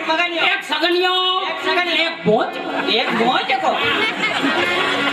એક સગનિયો એક ભોજ કો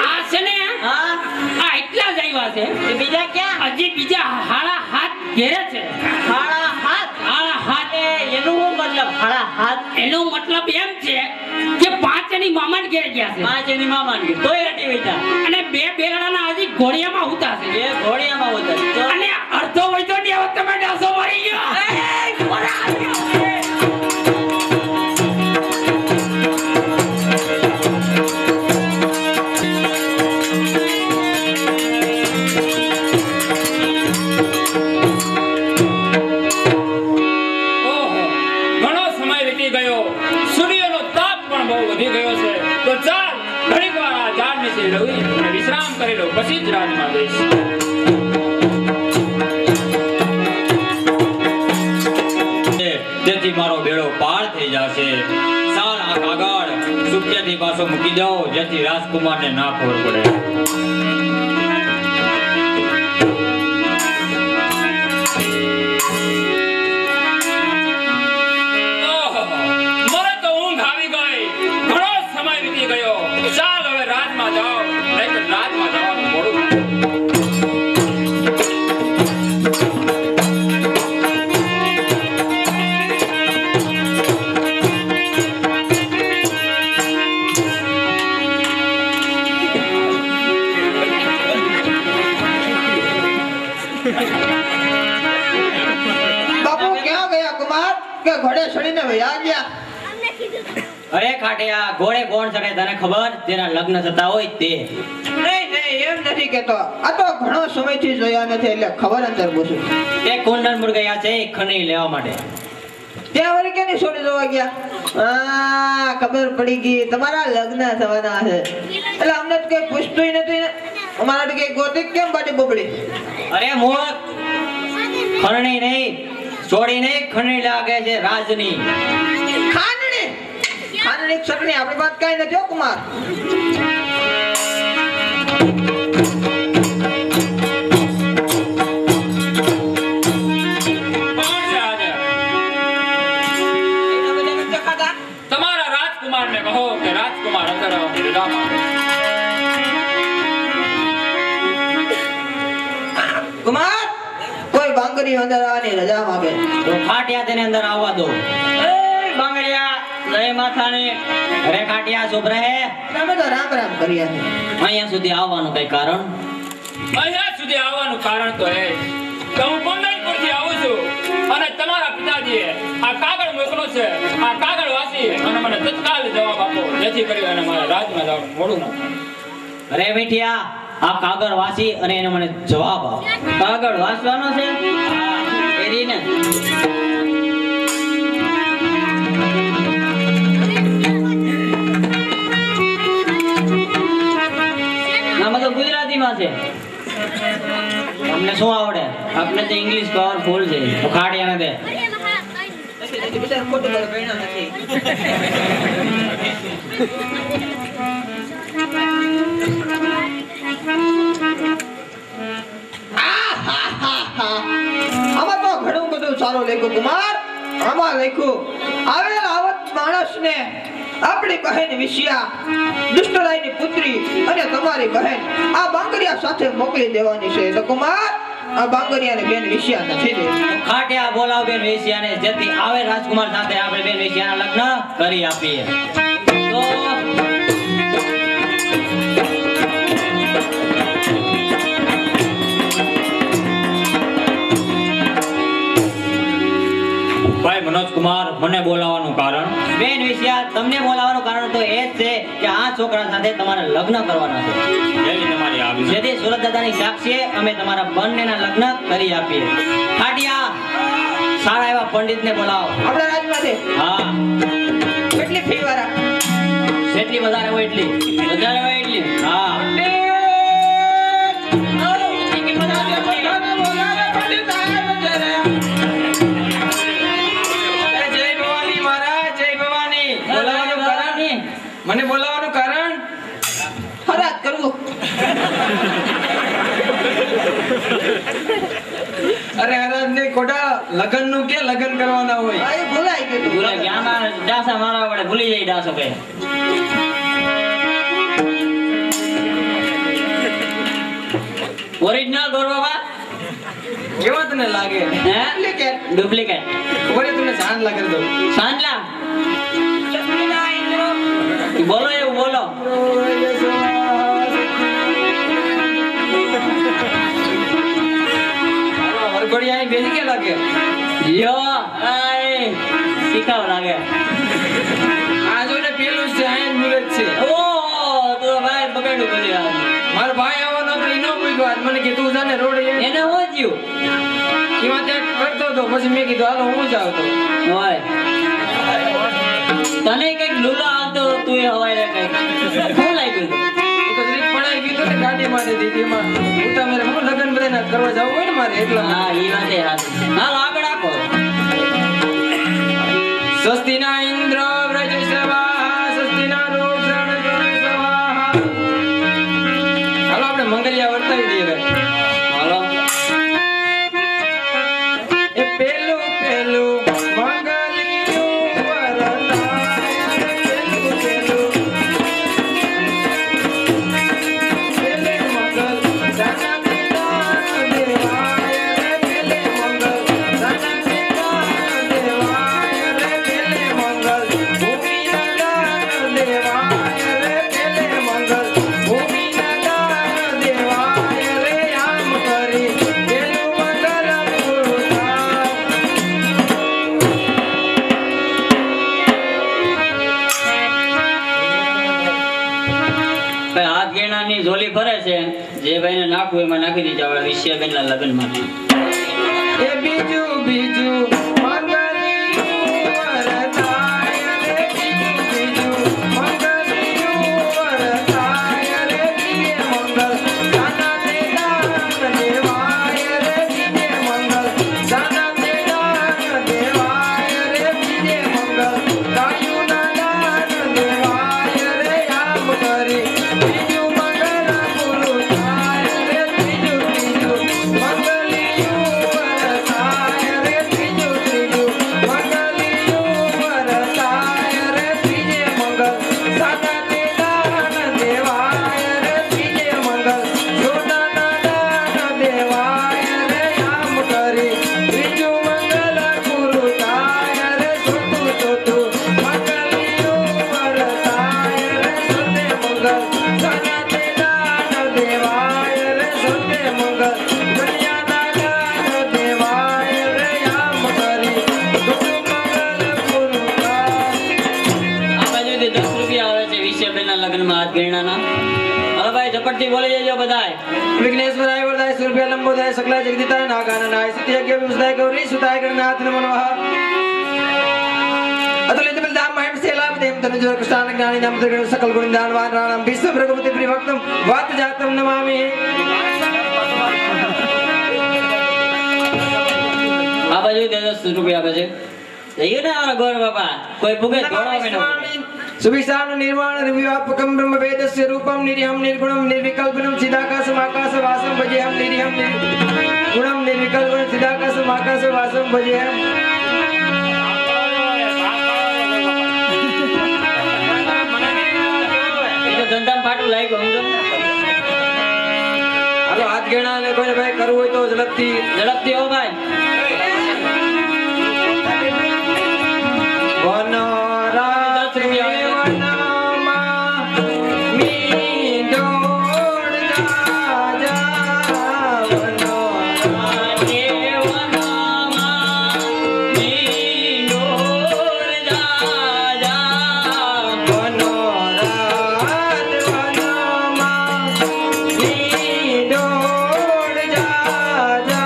આ છે ને હા આ એટલા જ આવ્યા છે એ બીજા ક્યાં હજી બીજા હાડા હાથ ઘેરે છે હાડા હાથ એ એનું શું મતલબ હાડા હાથ એનો મતલબ એમ છે કે પાંચની મામાને ઘેરે ગયા છે પાંચની મામાન કે તોય હટી બેઠા અને બે બેલાના હજી ઘોડિયામાં ઉતા છે એ ઘોડિયામાં ઉતર અને અડધો વૈતો ને હવે તમે ડાસો મારી ગયો વિશ્રામ કરી લો પછી જ રાજમાં જઈશ જેથી મારો બેડો પાર થઈ જશે સાલ આ કાગળ સુખ્યાથી પાછો મૂકી દો જેથી રાજકુમારને ના ખબર પડે બાપુ ક્યાં ગયા કુમાર કે ઘોડે ચડીને વયા ગયા અરે ખાટિયા ઘોડે કોણ ચડે તને ખબર જેના લગ્ન થતા હોય તે નહીં એમ નથી કેતો આ તો ઘણો સમયથી જોયા નથી એટલે ખબર અંતર પૂછું તે કુંડનપુર ગયા છે ખણી લેવા માટે ત્યાં વળી કેની છોડી જોવા ગયા ખબર પડી ગઈ તમારા લગ્ન થવાના છે એટલે અમને તો કઈ પૂછતું નથી ને અમારા તો કઈ ગોતી કેમ બાટી બોબડી અરે મૂર્ખ ખરણી નહીં છોડી નહીં ખણી લાગે છે રાજની ખાંડણી ચટણી આપણી વાત કઈ નથી હો કુમાર તમારા રાજકુમારને કહો કે રાજકુમાર અંદર આવવાની રજા માંગે કુમાર કોઈ બાંગરી અંદર આવવાની રજા માંગે તો ખાટિયા તેને અંદર આવવા દો એ બાંગડિયા જય માથાને અરે ખાટિયા શુભ રહે અમે તો રામ રામ કર્યા છે અહીંયા સુધી આવવાનું કઈ કારણ અહીંયા સુધી આવવાનું કારણ તો એ કે હું કુંડનપુરથી આવું છું અને તમારા પિતાજીએ આ કાગળ મોકલો છે આ કાગળ વાંચી અને મને તત્કાલ જવાબ આપો જેથી કરી અને મારા રાજમાં જવાનું મોડું ન થાય અરે મીઠિયા આ કાગળ વાંચી અને એને મને જવાબ આપ કાગળ વાંચવાનો છે એરીને આમાં તો ગુજરાતીમાં છે તમને શું આવડે આપણે તો ઇંગ્લિશ પાવરફુલ છે તો ખાડિયાને દે બિચારા ખોટું બોલે પરિણામ નથી આમાં તો ઘણું બધું સારું લખ્યું કુમાર આમાં લખ્યું આવેલ આવત માણસને આપણી બહેન વિશિયા દુષ્ટરાયની પુત્રી અને તમારી બહેન આ બાંગરિયા સાથે મોકલી દેવાની છે તો કુમાર આ બાંગરિયાને બેન વિશિયા નથી દે ખાટિયા બોલાવ બેન વેશ્યાને જેથી આવે રાજકુમાર સાથે આપણે બેન વેશ્યાના લગ્ન કરી આપીએ તો ભાઈ મનોજકુમાર મને બોલાવવાનું કારણ બેન વિશિયા તમને બોલાવવાનું કારણ તો એ જ છે કે આ છોકરા સાથે તમારે લગ્ન કરવાના છે જેવી તમારી આવી જેથી સુરત દાદાની સાક્ષીએ અમે તમારા બંનેના લગ્ન કરી આપીએ ખાટિયા સારા એવા પંડિતને બોલાવો આપણા રાજમાંથી હા કેટલી ફી વાળા જેટલી વધારે હોય એટલી હા મને બોલાવવાનું કારણ હરાજ કરવું અરે હરાજ ને કોડા લગન નું કે લગન કરવાના હોય આ એ ભૂલાઈ ગયું તું. ભૂલા ગયા આમાં ડાસા મારવા પડે ભૂલી જાય ડાસો કે ઓરિજિનલ ગોર બાબા કેવા તને લાગે હે Duplicate. ડુપ્લિકેટ વળી તમને સાંજ લાગે દો સાંજલા બોલો એવું બોલો વરઘોડિયા અહીં બેસી ગયા લાગે યો આય શીખાવ લાગે આ જોઈને પેલું છે અહીં મુરત છે ઓ તો ભાઈ બગાડું બોલી આ મારો ભાઈ આવવાનો તો ઈનો મૂક્યો આજ મને કીધું જાને રોડ એને હું જ્યું એમાં ત્યાં કરતો હતો પછી મેં કીધું હાલો હું જ આવતો હોય તને કઈક લૂલો આવતો તું એ હવાઈ રે કઈક શું લાગ્યું તું? એ તો જરીક પડાઈ ગયું હતું ને ગાડી મારી દીધી એમાં ઉતા મેરે હું લગન બધાના કરવા જવું હોય ને મારે એટલા હા ઈ વાતે હાચી હાલ આગળ આપો સ્વસ્તિના ઇન્દ્ર વ્રજ સવાહ સ્વસ્તિના રોગ શરણ સવાહ હાલો આપણે મંગલિયા વર્તાવી દઈએ ભાઈ હાલો એ પેલું પેલું મંગલિયું વરદાય પેલું પેલું પેલે મંગલ દાના પિતા દેવાય રે પેલે મંગલ દાના પિતા દેવાય રે પેલે મંગલ ભૂમિના દાન દેવાય રે પેલે મંગલ ભૂમિના દાન દેવાય રે આમ કરી પેલું મંગલ પૂરું થાય ભાઈ હાથ ગેણાની ઝોલી ફરે છે જે ભાઈને નાખવું એમાં નાખી દીધા હવે વિશ્વબેનના લગ્નમાં એ બીજું બીજું મંગલિયું વરદાય રે બીજું બીજું મંગલિયું વરદાય રે બીજે મંગલ દાના તે દાન દેવાય રે બીજે મંગલ દાના તે દાન દેવાય રે બીજે મંગલ ગાયુના દાન દેવાય રે આમ કરી બીજું મંગલ પૂરું થાય રે ત્રીજું ત્રીજું મંગલિયું વરદાય રે ત્રીજું ત્રીજું મંગલિયું વરદાય રે ત્રીજે મંગલ દાદા તે દાન દેવાય રે ત્રીજે મંગલ જોડાના દાન દેવાય રે આમ કરી ત્રીજું મંગલ પૂરું થાય રે ચોથું ચોથું મંગલિયું વરદાય રે ચોથે મંગલ દાદા તે દાન દેવાય રે ચોથે મંગલ દુનિયાના દાન દેવાય રે આમ કરી ચોથું મંગલ પૂરું થાય આ બાજુથી 10 રૂપિયા આવે છે વિશ્વબેનના લગ્નમાં હાથ ગેણાના હવે ભાઈ ઝપટથી બોલી જજો બધાય વિઘ્નેશ્વરાય વરદાય સૂર્ય લંબોદાય સકલા જગદીતાય નાગાનનાય સિદ્ધયજ્ઞ વિસદાય ગૌરી સુતાય ગણનાથ નમઃ અતુલિત બલધામ મહિમ સેલામ દેમ તનુજર કૃષ્ણાન જ્ઞાની નામ દર્ગણ સકલ ગુણ દાનવાન રાણમ વિશ્વ ભૃગવતી પ્રિભક્તમ વાત જાતમ નમામિ આ બાજુથી 10 રૂપિયા આવે છે જઈએ ને અમારા ગોર બાપા કોઈ ભૂગે દોડાવે ન સુવિશાન નિર્વાણ નિવ્યાપકમ બ્રહ્મ વેદસ્ય રૂપમ નિર્યમ નિર્ગુણમ નિર્વિકલ્પનમ સિદ્ધાકાશમ આકાશ વાસમ ભજેહમ નિર્યમ ગુણમ નિર્વિકલ્પનમ સિદ્ધાકાશમ આકાશ વાસમ ભજેહમ એ તો ધંધામાં ફાટું લાગ્યું સમજો હાલો હાથ ગેણા ને કોઈને ભાઈ કરવું હોય તો ઝડપથી ઝડપથી હો ભાઈ વનરાજ વનમાં મીંડોળ જાજા વનરાજ વનરાજ વનમાં મીંડોળ જાજા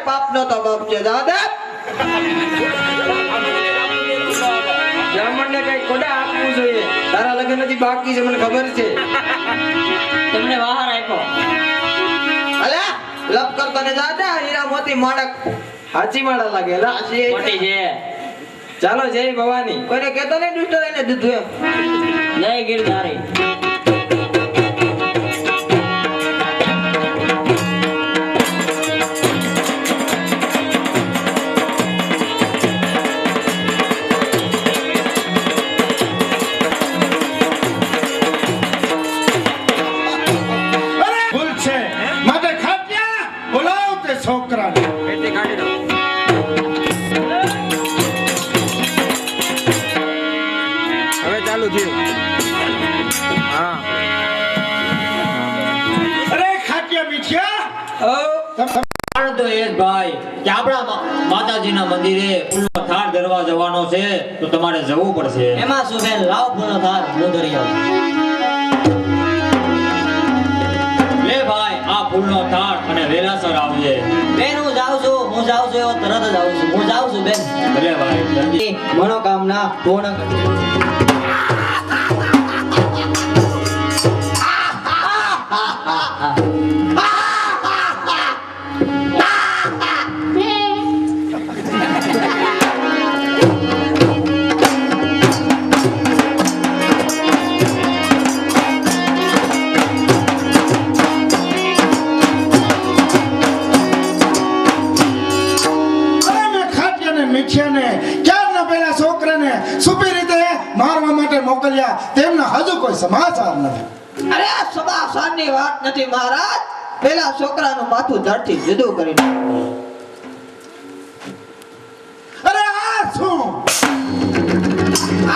પાપનો તો બાપ છે દાદા. બ્રાહ્મણને કઈ કોડા આપવું જોઈએ. તારા લગ્ન નથી બાકી છે, મને ખબર છે. તમને બહાર આપ્યો. અલ્યા લપ કરતો ને દાદા હીરા મોતી માણક હાચી માળા લાગે લા. ખોટી છે. ચાલો જય ભવાની. કોઈને કહેતો નહીં દુષ્ટ લઈને દીધું એમ. જય ગિરધારી. ભૂલ છે માટે ખાટ્યા બોલાવ તે છોકરાને. હવે ચાલુ થયું. હા અરે ખાટ્યા મીઠિયા કારણ તો એ જ ભાઈ કે આપણા માતાજીના મંદિરે ફૂલનો થાળ ધરવા જવાનો છે તો તમારે જવું પડશે. એમાં શું બેન, લાવ ફૂલનો થાળ, હું ધરી આવું. લે ભાઈ આ ફૂલનો થાળ અને વેલાસર આવજે. બેન હું જાઉં છું એવો તરત જ આવું છું. હું જાઉં છું બેન. ભલે ભાઈ જલ્દી. મનોકામના પૂર્ણ કરજો. અરે મેં ખાટ્યાને મીઠિયાને ક્યારના પેલા છોકરાને સુપી રીતે મારવા માટે મોકલ્યા, તેમના હજુ કોઈ સમાચાર નથી. અરે આ સમાસારની વાત નથી મહારાજ. પેલા છોકરાનું માથું ધરથી જુદું કરી નાખ્યું. અરે આ શું?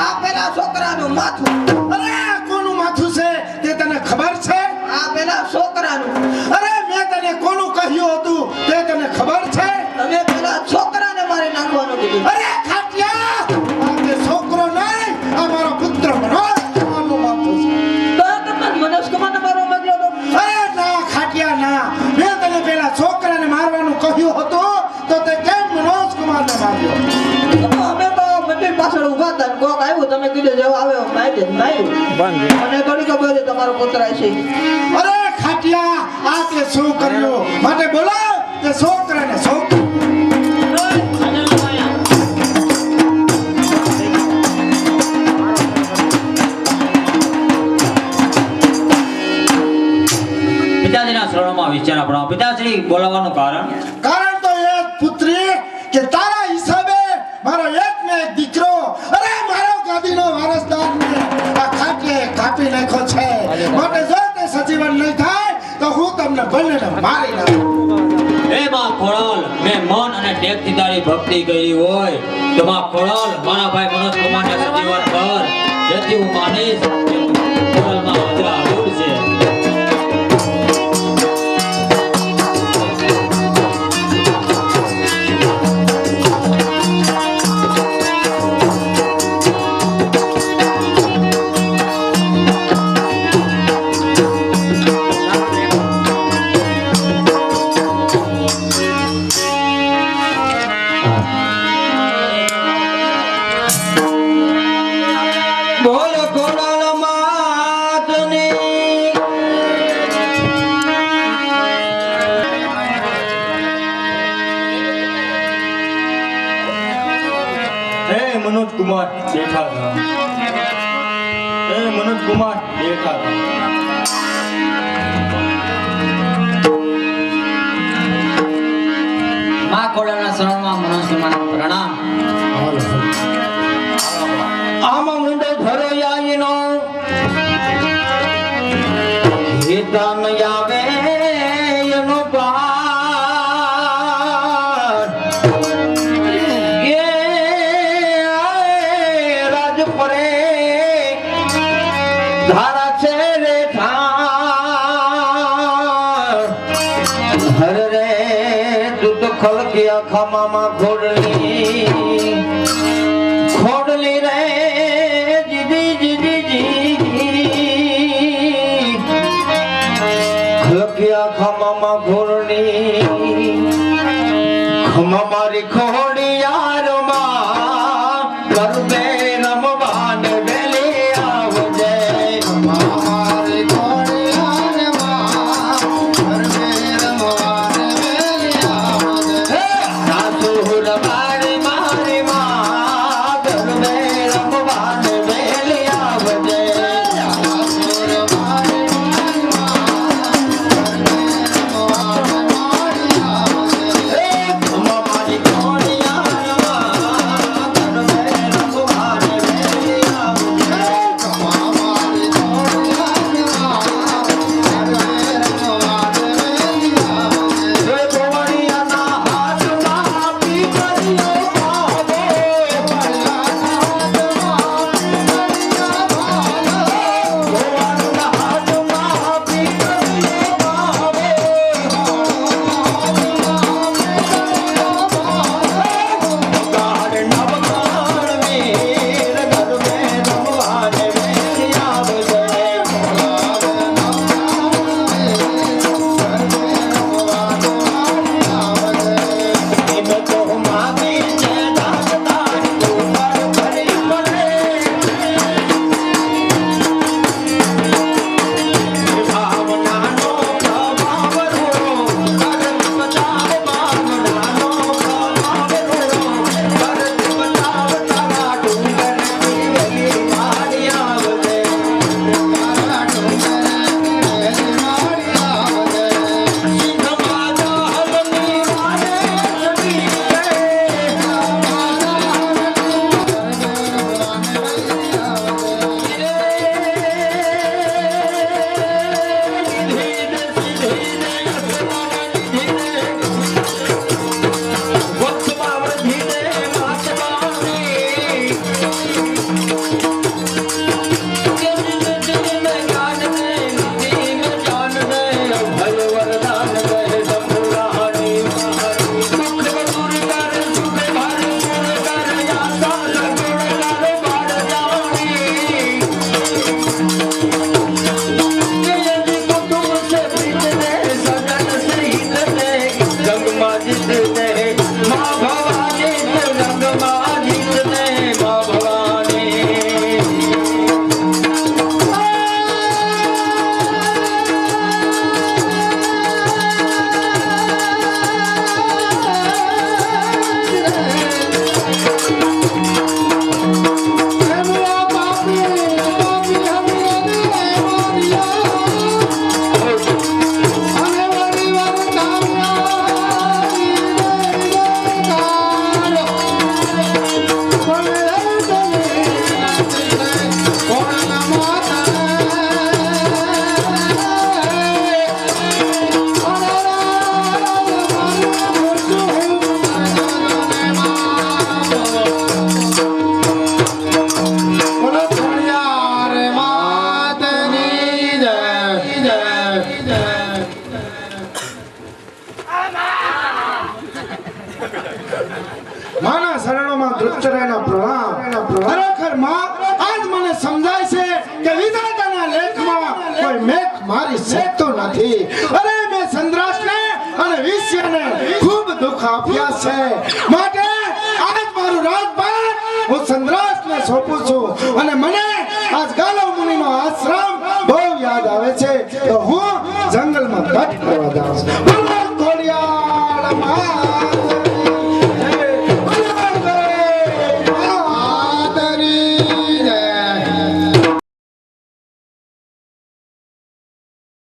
આ પેલા છોકરાનું માથું. અરે આ કોનું માથું છે તે તને ખબર છે? આ પેલા છોકરાનું. અરે મેં તને કોનું કહ્યું હતું તે તને ખબર છે? તમે પેલા છોકરાને મારી નાખવાનું કીધું. અરે ખાટિયા આ તે છોકરો નહીં, આ મારો પુત્ર મનોજ કુમારનું માથું છે. તો તમે મનોજ કુમારને મારવા માંગ્યો હતો? અરે ના ખાટિયા ના, મેં તને પેલા છોકરાને મારવાનું કહ્યું હતું તો તે કેમ મનોજ કુમારને માર્યો? તો અમે તો મંદિર પાછળ ઊભા હતા ને કોક આવ્યું, તમે કીધું જેવો આવ્યો માર્યું. મને થોડી ખબર છે તમારો પુત્ર છે. અરે ખાટિયા આ તે શું કર્યું? માટે બોલો તે છોકરાને પિતાજીના શરણોમાં વિચાર આપણો. પિતાશ્રી બોલાવવાનું કારણ તો એ પુત્રી કે તારા હિસાબે મારો એક ને એક દીકરો, અરે મારો ગાદીનો વારસદારને આ ખાટિયાએ કાપી નાખ્યો છે. માટે જો તે સજીવન નહીં થાય તો હું તમને બંનેને મારી નાખું. એ માં ખોડલ, મેં મન અને ટેકથી તારી ભક્તિ કરી હોય તો માં ખોડલ મારા ભાઈ મનોજ કુમારને સજીવન કર, જેથી હું માનીશ કે ખોડલમાં હાજરા રૂઢ છે. બોલ કોડાલ માતને હે મનોજ કુમાર બેઠા હતા. હે મનોજ કુમાર બેઠા હતા. માં ખોડાના શરણમાં મનોજ કુમાર પ્રણામ. આમાં મુંડો ધરયાઈનો હિતન આવે એનો પાર એ રાજ પરે ધારા છે રે ઠાર હર રે તું તો ખલકિયા ખામામાં ઘોડલી ખોડલી રે જીજી જીજી જી ખલકિયા ખામામાં ઘોડલી મારી ખોડિયારમાં ગરબે રમવાન વેલી આવજે મારી ખોડિયારમાં ગરબે રમવાન વેલી આવજે સાસુર મારી મારી માં ગરબે રમવાન વેલી આવજે સાસુર મારી મારી માના શરણોમાં દૃષ્ટરાયના પ્રણામ ખરેખર માં આજ મને સમજાય છે કે વિધાતાના લેખમાં કોઈ મેઘ મારી શકતો નથી. અરે મેં ચંદ્રાસને અને વિષ્યને ખૂબ દુઃખ આપ્યા છે, માટે આજ મારું રાજભાર હું ચંદ્રાસને સોંપું છું. અને મને આજ ગાલવ મુનિનો આશ્રમ બહુ યાદ આવે છે, તો હું જંગલમાં તટ કરવા જાઉં છું.